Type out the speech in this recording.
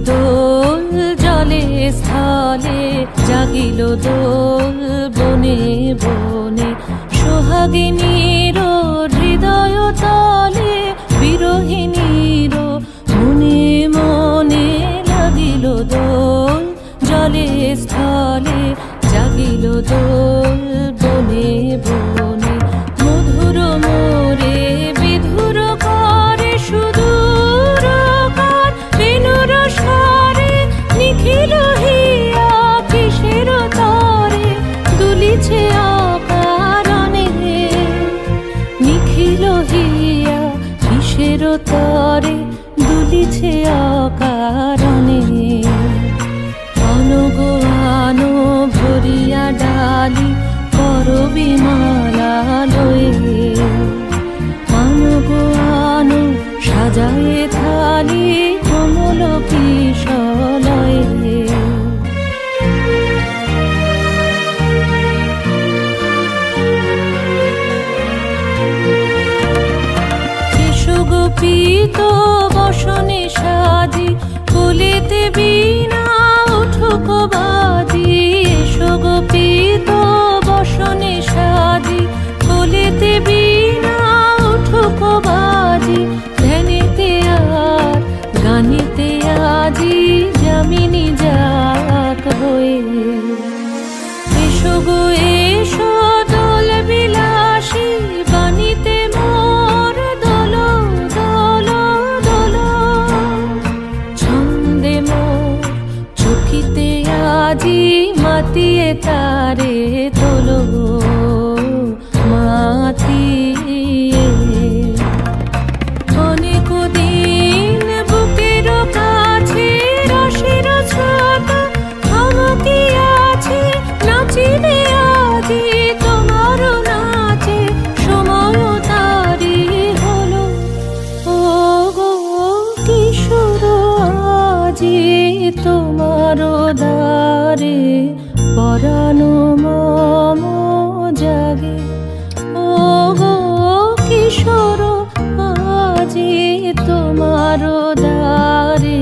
দোল জলে স্থলে, জাগিল দোল বনে বনে। সোহাগিনীর হৃদয় তলে, বিরহিণীর মনে মনে লাগিল দোল জলে স্থলে, জাগিল দোল বনে বনে। মধুর মোরে বিধুর করে সুদূর কার, বেণুর স্বরে নিখিল হিয়া কিসের তরে দুলিছে অকারণে। নিখিল হিয়া কিসের তরে দুলিছে অকারণে। অনগো আনো ভরিয়া ডালি করবি মালা লয়ে, আনগো আনো সাজায়ে থালি কমল কিশলয়ে। এসো গো পীত বসনে সাজি, কোলেতে বীণা উঠুক বাজি। এসো গো পীত বসনে সাজি, কোলেতে বীণা উঠুক বাজি। ধ্যানেতে আর গানেতে আজি যামিনী যাক হয়ে। এসো গো এসো দোল বিলাসী, বাণীতে মোর দোল দোল দোল। ছন্দে মোর চোখিতে আজি মাতিয়ে তারে তোলো মাতিয়ে। অনেক দিন বুকের কাছে রসের ছোট থমকি আছে, নাচিবে আজি তোমার নাচে সময় তারি হলো। ও গো কিশোর আজি তোমার দ্বারে পরানো মম জাগে। ও গো কিশোর আজি তোমার দ্বারে